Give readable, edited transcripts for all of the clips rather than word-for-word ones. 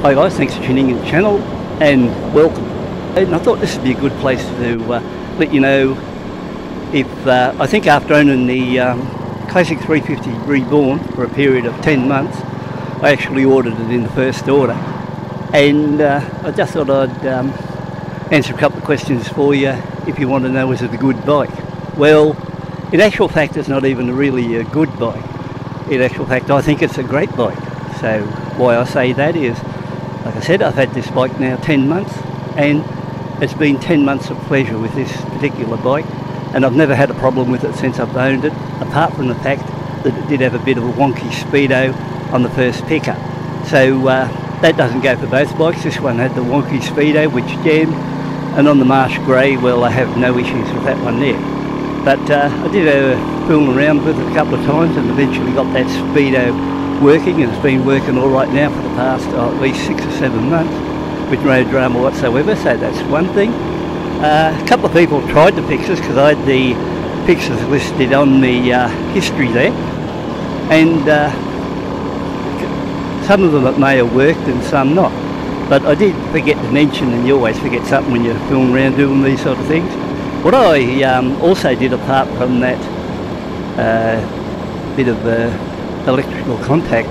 Hi guys, thanks for tuning in the channel and welcome. And I thought this would be a good place to let you know if I think after owning the Classic 350 Reborn for a period of 10 months, I actually ordered it in the first order, and I just thought I'd answer a couple of questions for you if you want to know, is it a good bike? Well, in actual fact it's not even really a good bike. In actual fact I think it's a great bike. So why I say that is, like I said, I've had this bike now 10 months and it's been 10 months of pleasure with this particular bike, and I've never had a problem with it since I've owned it, apart from the fact that it did have a bit of a wonky speedo on the first pickup. So that doesn't go for both bikes. This one had the wonky speedo which jammed, and on the Marsh Grey, well, I have no issues with that one there. But I did fool around with it a couple of times and eventually got that speedo working, and it's been working all right now for the past at least 6 or 7 months with no drama whatsoever, so that's one thing. A couple of people tried to fix this because I had the fixes listed on the history there, and some of them it may have worked and some not, but I did forget to mention, and you always forget something when you're fooling around doing these sort of things. What I also did, apart from that bit of electrical contact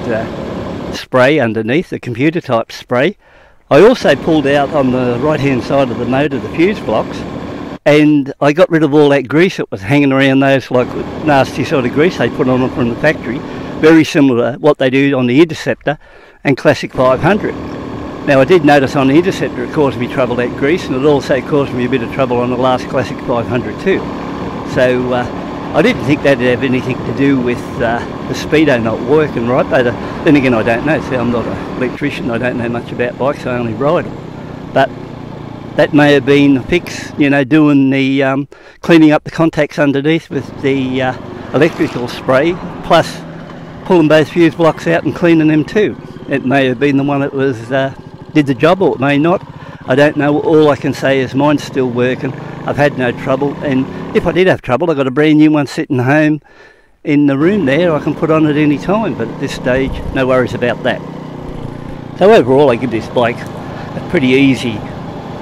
spray underneath, the computer type spray, I also pulled out on the right hand side of the motor the fuse blocks, and I got rid of all that grease that was hanging around those, like nasty sort of grease they put on them from the factory, very similar to what they do on the Interceptor and Classic 500. Now I did notice on the Interceptor it caused me trouble, that grease, and it also caused me a bit of trouble on the last Classic 500 too. So I didn't think that'd have anything to do with the speedo not working right, but then again I don't know. See, I'm not an electrician, I don't know much about bikes, I only ride them. But that may have been a fix, you know, doing the cleaning up the contacts underneath with the electrical spray, plus pulling both fuse blocks out and cleaning them too. It may have been the one that was did the job, or it may not. I don't know. All I can say is mine's still working. I've had no trouble, and if I did have trouble, I've got a brand new one sitting home in the room there I can put on at any time, but at this stage no worries about that. So overall I give this bike a pretty easy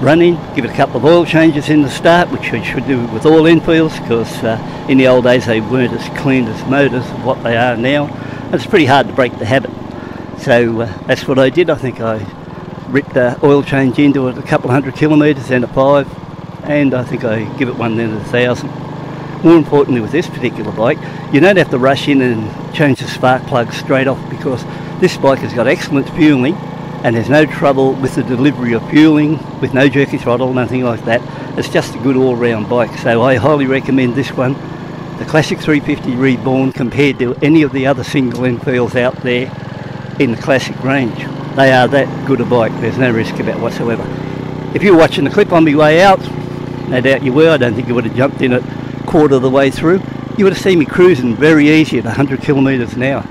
running. Give it a couple of oil changes in the start, which I should do with all Enfields, because in the old days they weren't as clean as motors as what they are now, and it's pretty hard to break the habit. So that's what I did. I think I ripped the oil change into it a couple of 100 kilometres, then a 5, and I think I give it one then at 1,000. More importantly with this particular bike, you don't have to rush in and change the spark plug straight off, because this bike has got excellent fueling and there's no trouble with the delivery of fueling, with no jerky throttle, nothing like that. It's just a good all-round bike, so I highly recommend this one, the Classic 350 Reborn, compared to any of the other single Enfields out there in the Classic range. They are that good a bike, there's no risk about whatsoever. If you were watching the clip on my way out, no doubt you were, I don't think you would have jumped in it quarter of the way through. You would have seen me cruising very easy at 100 kilometres an hour,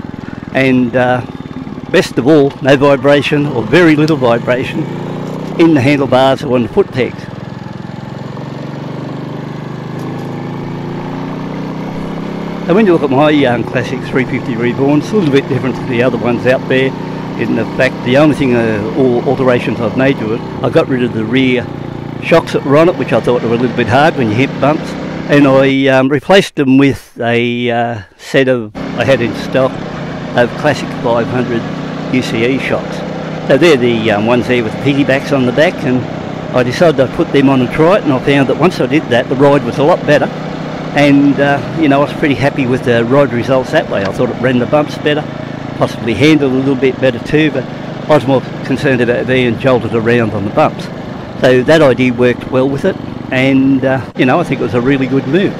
and best of all, no vibration or very little vibration in the handlebars or on the foot pegs. And when you look at my Classic 350 Reborn, it's a little bit different to the other ones out there, in the fact the only thing, all alterations I've made to it, I got rid of the rear shocks that were on it, which I thought were a little bit hard when you hit bumps, and I replaced them with a set of, I had in stock, of Classic 500 UCE shocks. So they're the ones there with the piggybacks on the back, and I decided I'd put them on and try it, and I found that once I did that the ride was a lot better, and you know, I was pretty happy with the ride results that way. I thought it ran the bumps better, possibly handled a little bit better too, but I was more concerned about being jolted around on the bumps. So that idea worked well with it, and you know, I think it was a really good move.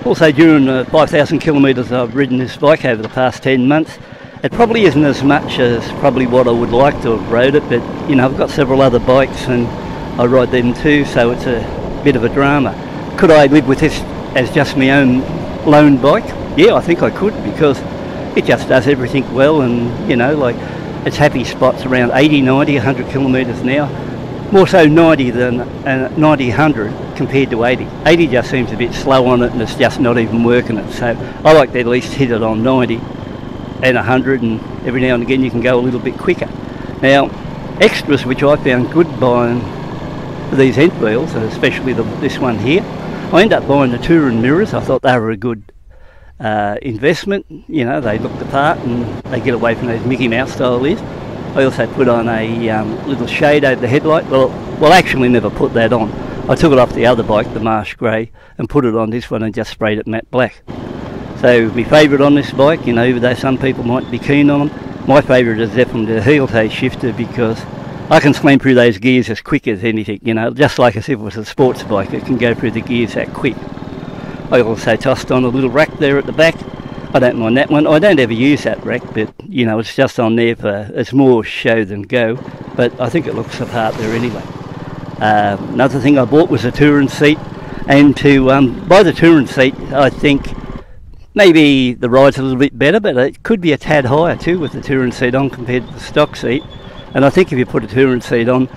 Also, during the 5,000 kilometres I've ridden this bike over the past 10 months, it probably isn't as much as probably what I would like to have rode it, but you know, I've got several other bikes and I ride them too, so it's a bit of a drama. Could I live with this as just my own lone bike? Yeah, I think I could, because it just does everything well, and you know, like, it's happy spots around 80, 90, 100 kilometres an hour. More so 90 than 90, 100 compared to 80. 80 just seems a bit slow on it and it's just not even working it. So I like to at least hit it on 90 and 100, and every now and again you can go a little bit quicker. Now, extras which I found good buying these Enfields, especially this one here, I ended up buying the Touring mirrors. I thought they were a good investment. You know, they look the part and they get away from those Mickey Mouse style ears. I also put on a little shade over the headlight. Well, actually never put that on. I took it off the other bike, the Marsh Grey, and put it on this one and just sprayed it matte black. So my favourite on this bike, you know, even though some people might be keen on them, my favourite is definitely the heel toe shifter, because I can slam through those gears as quick as anything, you know, just like as if it was a sports bike. It can go through the gears that quick. I also tossed on a little rack there at the back. I don't mind that one. I don't ever use that rack, but you know, it's just on there for, it's more show than go, but I think it looks the part there anyway. Another thing I bought was a touring seat, and to buy the touring seat, I think maybe the ride's a little bit better, but it could be a tad higher too with the touring seat on compared to the stock seat. And I think if you put a touring seat on,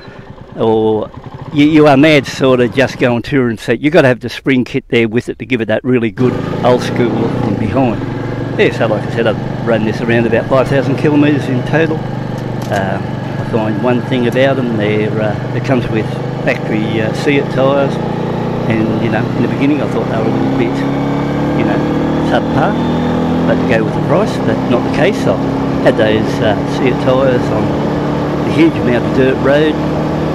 or you are mad sort of just going touring seat, you've got to have the spring kit there with it to give it that really good old school look from behind. Yeah, so like I said, I've run this around about 5,000 kilometres in total. I find one thing about them, it comes with factory Seat tyres, and you know, in the beginning I thought they were a little bit, you know, subpar, but to go with the price, that's not the case. I had those Seat tyres on a huge amount of dirt road,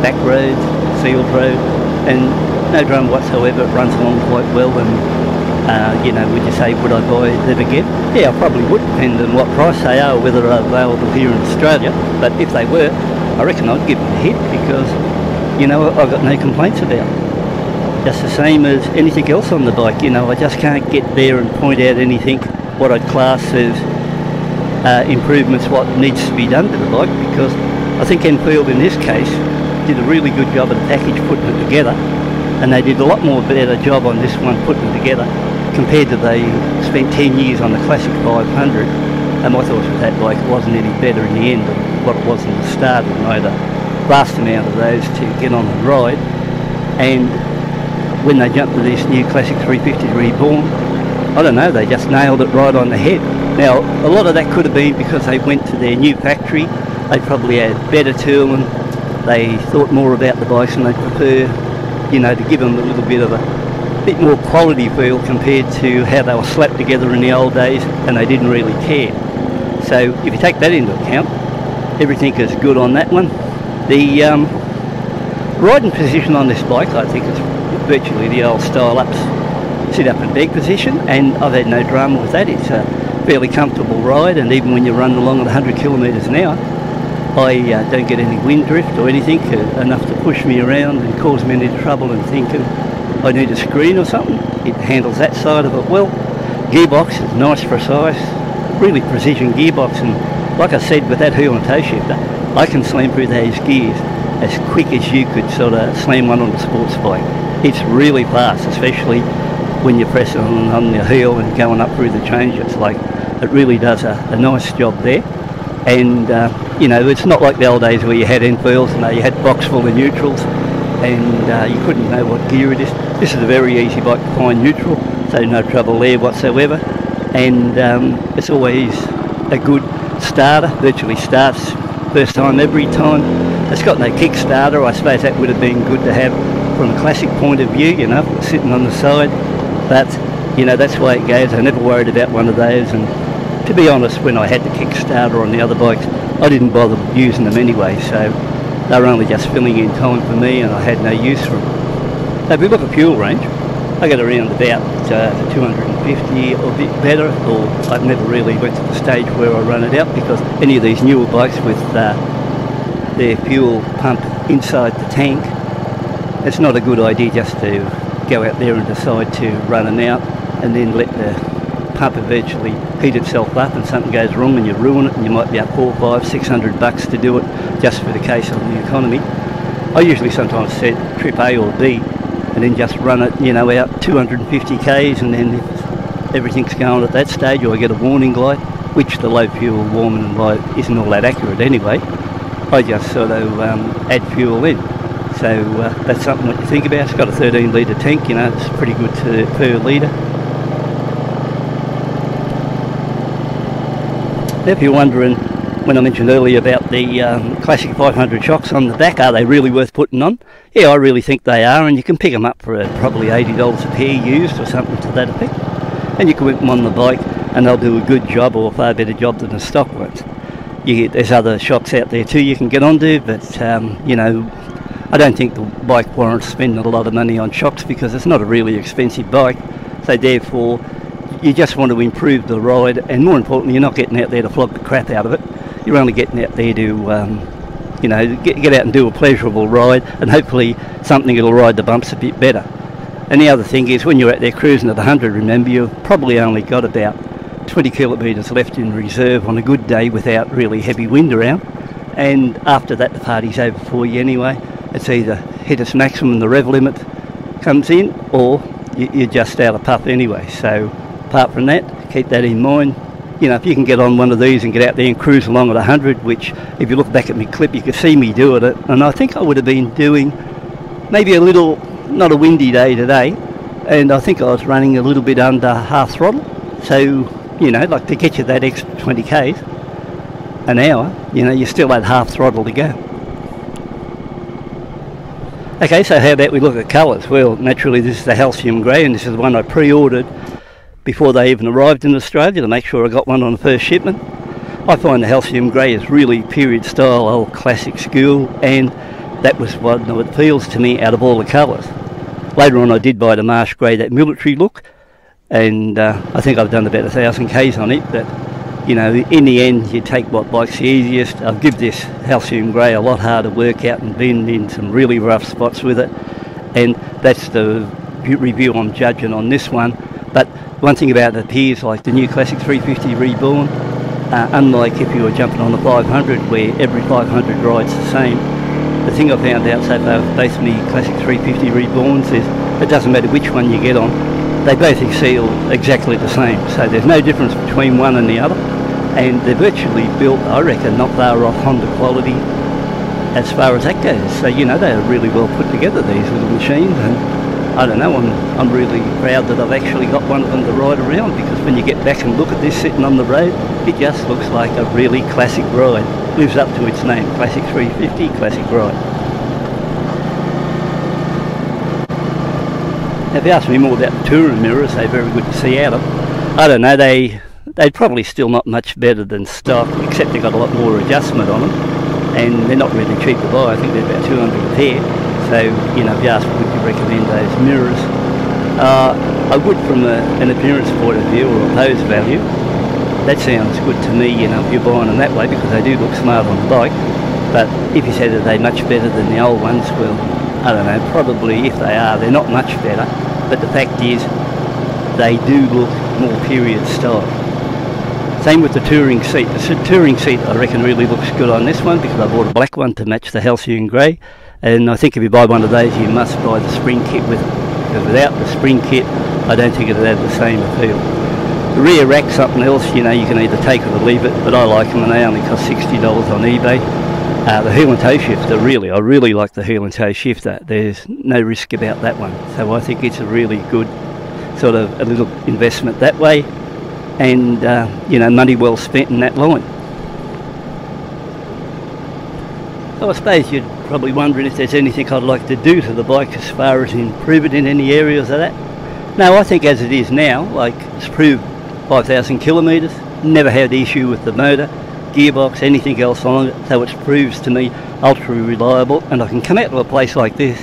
back roads, sealed road, and no drama whatsoever. It runs along quite well, and you know, would you say would I buy them again? Yeah, I probably would, depending on what price they are, or whether they're available here in Australia. But if they were, I reckon I'd give them a hit, because you know, I've got no complaints about it. Just the same as anything else on the bike, you know, I just can't get there and point out anything what I'd class as improvements, what needs to be done to the bike, because I think Enfield in this case did a really good job of the package putting it together, and they did a lot more better job on this one putting it together compared to they spent 10 years on the Classic 500, and my thoughts with that bike wasn't any better in the end than what it was in the start, and I had a vast amount of those to get on and ride. And when they jumped to this new Classic 350 Reborn, I don't know, they just nailed it right on the head. Now, a lot of that could have been because they went to their new factory, they probably had better tooling, they thought more about the bikes, and they prefer, you know, to give them a little bit of a bit more quality feel compared to how they were slapped together in the old days, and they didn't really care. So if you take that into account, everything is good on that one. The riding position on this bike, I think, is virtually the old style sit up and beg position, and I've had no drama with that. It's a fairly comfortable ride, and even when you run along at 100 kilometres an hour, I don't get any wind drift or anything enough to push me around and cause me any trouble and thinking I need a screen or something. It handles that side of it well. Gearbox is nice, precise, really precision gearbox, and like I said, with that heel and toe shifter, I can slam through those gears as quick as you could sort of slam one on a sports bike. It's really fast, especially when you're pressing on the heel and going up through the change. It's like, it really does a nice job there. And you know, it's not like the old days where you had Enfields and you had a box full of neutrals and you couldn't know what gear it is. This is a very easy bike to find neutral, so no trouble there whatsoever. And it's always a good starter, virtually starts first time every time. It's got no Kickstarter. I suppose that would have been good to have from a Classic point of view, you know, sitting on the side. But you know, that's the way it goes. I never worried about one of those, and to be honest, when I had the Kickstarter on the other bikes, I didn't bother using them anyway, so they were only just filling in time for me, and I had no use for them. So if we look at fuel range, I get around about 250 or a bit better, or I've never really went to the stage where I run it out, because any of these newer bikes with their fuel pump inside the tank, it's not a good idea just to go out there and decide to run them out and then let the pump eventually heat itself up and something goes wrong and you ruin it, and you might be up $400, $500, $600 to do it just for the case of the economy. I usually sometimes set trip A or B and then just run it, you know, out 250 k's, and then if everything's going at that stage, or I get a warning light, which the low fuel warning light isn't all that accurate anyway, I just sort of add fuel in. So that's something what you think about. It's got a 13 litre tank, you know, it's pretty good per litre. If you're wondering when I mentioned earlier about the Classic 500 shocks on the back, are they really worth putting on? Yeah, I really think they are, and you can pick them up for probably $80 a pair used or something to that effect. And you can whip them on the bike and they'll do a good job, or a far better job than the stock ones. There's other shocks out there too you can get onto, but you know, I don't think the bike warrants spending a lot of money on shocks because it's not a really expensive bike. So therefore, you just want to improve the ride, and more importantly, you're not getting out there to flog the crap out of it. You're only getting out there to, you know, get out and do a pleasurable ride, and hopefully something that'll ride the bumps a bit better. And the other thing is, when you're out there cruising at 100, remember, you've probably only got about 20 kilometres left in reserve on a good day without really heavy wind around. And after that, the party's over for you anyway. It's either hit its maximum, the rev limit comes in, or you're just out of puff anyway. So apart from that, keep that in mind. You know, if you can get on one of these and get out there and cruise along at 100, which if you look back at my clip, you can see me doing it. And I think I would have been doing maybe a little, not a windy day today, and I think I was running a little bit under half throttle. So, you know, like to get you that extra 20 k's an hour, you know, you're still at half throttle to go. Okay, so how about we look at colours? Well, naturally this is the Halcyon Grey, and this is the one I pre-ordered before they even arrived in Australia to make sure I got one on the first shipment. I find the Halcyon Grey is really period style, old classic school, and that was one that appeals to me out of all the colours. Later on I did buy the Marsh Grey, that military look, and I think I've done about 1,000 k's on it, but you know, in the end you take what bike's the easiest. I'll give this Halcyon Grey a lot harder work out and been in some really rough spots with it, and that's the review I'm judging on this one. But one thing about it appears like the new Classic 350 Reborn, unlike if you were jumping on the 500 where every 500 ride's the same. The thing I found out so far with both me Classic 350 Reborns is it doesn't matter which one you get on, they both exceed exactly the same. So there's no difference between one and the other, and they're virtually built, I reckon, not far off Honda quality as far as that goes. So, you know, they're really well put together, these little machines, and I don't know, I'm really proud that I've actually got one of them to ride around, because when you get back and look at this sitting on the road, it just looks like a really classic ride. Lives up to its name, Classic 350, classic ride. Now, if you ask me more about the touring mirrors, they're very good to see out of. I don't know, they're probably still not much better than stock, except they've got a lot more adjustment on them, and they're not really cheap to buy. I think they're about 200 a pair. So, you know, if you ask me, would you recommend those mirrors? I would, from an appearance point of view or a pose value. That sounds good to me, you know, if you're buying them that way, because they do look smart on the bike. But if you said, are they much better than the old ones? Well, I don't know, probably if they are, they're not much better. But the fact is, they do look more period style. Same with the touring seat. The touring seat, I reckon, really looks good on this one, because I bought a black one to match the Halcyon Grey. And I think if you buy one of those, you must buy the spring kit with it, because without the spring kit, I don't think it'd have the same appeal. The rear rack's something else, you know, you can either take it or leave it, but I like them, and they only cost $60 on eBay. The heel and toe shifter, I really like the heel and toe shifter. There's no risk about that one, so I think it's a really good sort of a little investment that way, and you know, money well spent in that line. So I suppose you're probably wondering if there's anything I'd like to do to the bike as far as improve it in any areas of that. No, I think as it is now, like, it's proved 5,000 kilometres, never had issue with the motor, gearbox, anything else on it, so it proves to me ultra reliable, and I can come out to a place like this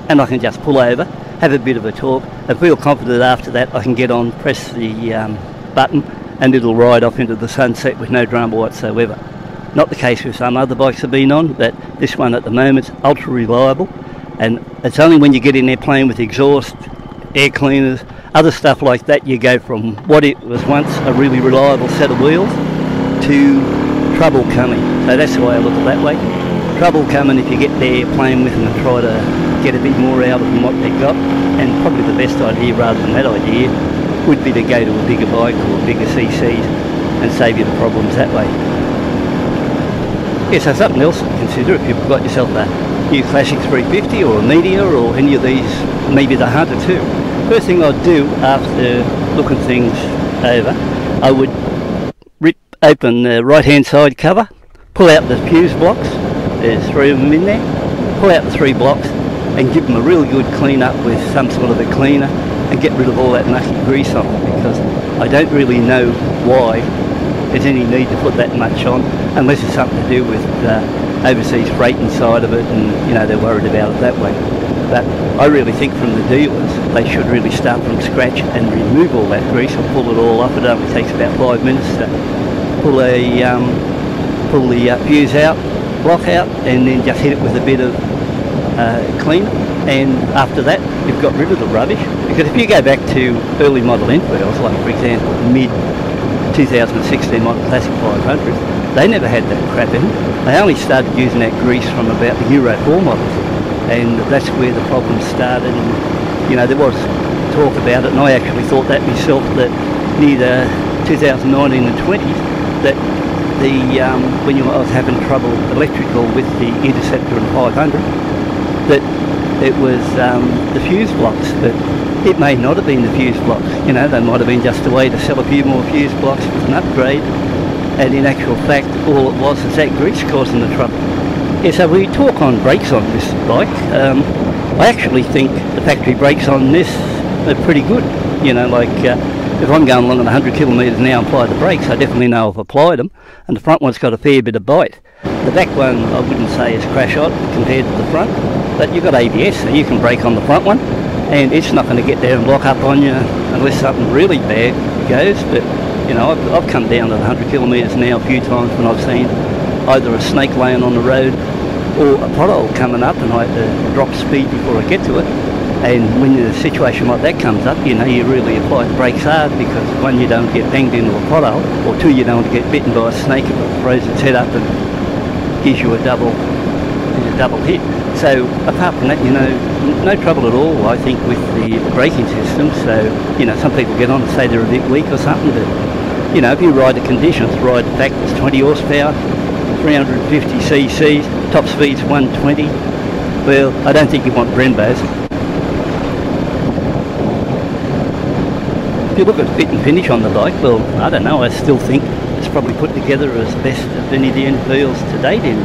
and I can just pull over, have a bit of a talk, and feel confident after that I can get on, press the button, and it'll ride off into the sunset with no drama whatsoever. Not the case with some other bikes I've been on, but this one at the moment is ultra reliable, and it's only when you get in there playing with exhaust, air cleaners, other stuff like that, you go from what it was once a really reliable set of wheels to trouble coming. So that's the way I look at it that way. Trouble coming if you get there playing with them and try to get a bit more out of them what they've got, and probably the best idea rather than that idea would be to go to a bigger bike or bigger CCs and save you the problems that way. Yeah, so something else to consider if you've got yourself a new Classic 350 or a Meteor or any of these, maybe the Hunter too. First thing I'd do after looking things over, I would rip open the right hand side cover, pull out the fuse blocks, there's 3 of them in there, pull out the 3 blocks and give them a really good clean up with some sort of a cleaner and get rid of all that mucky grease on it, because I don't really know why there's any need to put that much on, unless it's something to do with overseas freight inside of it, and you know, they're worried about it that way. But I really think from the dealers they should really start from scratch and remove all that grease and pull it all up. It only takes about 5 minutes to pull the fuse out, block out, and then just hit it with a bit of cleaner, and after that you've got rid of the rubbish. Because if you go back to early model Enfields, like for example mid 2016 model Classic 500s, they never had that crap in them. They only started using that grease from about the Euro 4 models, and that's where the problem started. And you know, there was talk about it, and I actually thought that myself, that near the 2019 and 20s, that when I was having trouble electrical with the Interceptor and 500, that it was the fuse blocks. But it may not have been the fuse blocks, you know, they might have been just a way to sell a few more fuse blocks with an upgrade, and in actual fact all it was is that grease causing the trouble. Yeah, so we talk on brakes on this bike. I actually think the factory brakes on this are pretty good. You know, like if I'm going along at 100 kilometres an hour and apply the brakes, I definitely know I've applied them, and the front one's got a fair bit of bite. The back one I wouldn't say is crash hot compared to the front, but you've got ABS, so you can brake on the front one, and it's not going to get there and lock up on you unless something really bad goes. But you know, I've come down at 100 kilometres an hour a few times when I've seen either a snake laying on the road or a pothole coming up, and I have to drop speed before I get to it. And when a situation like that comes up, you know, you really apply the brakes hard, because one, you don't get banged into a pothole, or two, you don't want to get bitten by a snake if it throws its head up and gives you a double hit. So apart from that, you know, no trouble at all, I think, with the braking system. So, you know, some people get on and say they're a bit weak or something, but you know, if you ride the conditions, ride the fact it's 20 horsepower, 350 cc's, top speed's 120, well, I don't think you want Brembos. If you look at fit and finish on the bike, well, I don't know, I still think it's probably put together as best of any of the Enfields to date in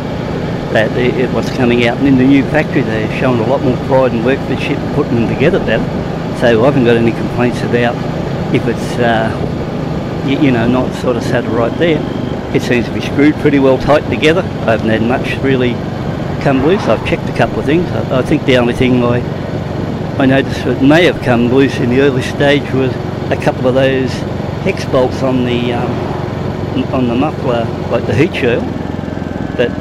that what's coming out. And in the new factory they're showing a lot more pride and workmanship putting them together better. So I haven't got any complaints about if it's you know, not sort of sat right there. It seems to be screwed pretty well tight together. I haven't had much really come loose. I've checked a couple of things. I think the only thing I noticed that may have come loose in the early stage was a couple of those hex bolts on the muffler, like the heat shield. But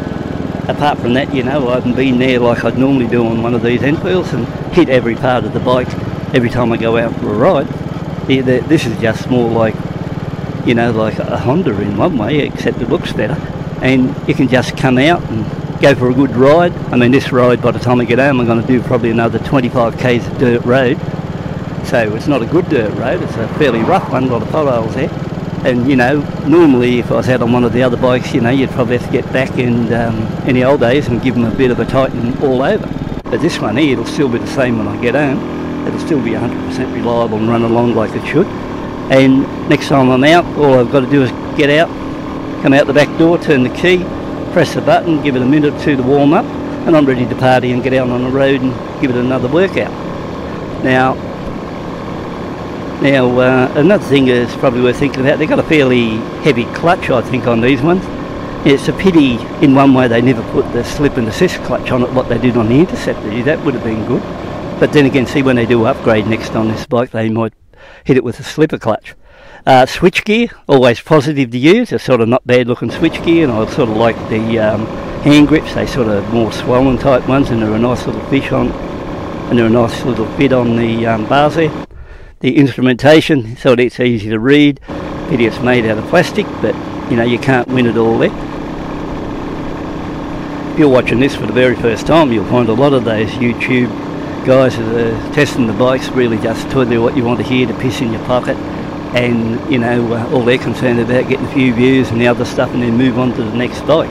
apart from that, you know, I haven't been there like I'd normally do on one of these Enfields and hit every part of the bike every time I go out for a ride. This is just more like, you know, like a Honda in one way, except it looks better, and you can just come out and go for a good ride. I mean, this ride, by the time I get home, I'm going to do probably another 25 k's of dirt road. So it's not a good dirt road, it's a fairly rough one, a lot of potholes there. And you know, normally if I was out on one of the other bikes, you know, you'd probably have to get back and in the old days and give them a bit of a tighten all over. But this one here, it'll still be the same when I get home. It'll still be 100% reliable and run along like it should. And next time I'm out, all I've got to do is get out, come out the back door, turn the key, press the button, give it a minute or two to warm up, and I'm ready to party and get out on the road and give it another workout. Now another thing is probably worth thinking about, they've got a fairly heavy clutch, I think, on these ones. It's a pity in one way they never put the slip and assist clutch on it, what they did on the Interceptor. That would have been good. But then again, see, when they do upgrade next on this bike, they might hit it with a slipper clutch. Switch gear, always positive to use. They're sort of not bad looking switch gear, and I sort of like the hand grips. They sort of more swollen type ones, and they're a nice little fish on, and they're a nice little fit on the bars there. The instrumentation, so it's easy to read. Pity it's made out of plastic, but you know, you can't win it all there. If you're watching this for the very first time, you'll find a lot of those YouTube guys that are testing the bikes really just tell you what you want to hear to piss in your pocket, and you know, all they're concerned about getting a few views and the other stuff, and then move on to the next bike.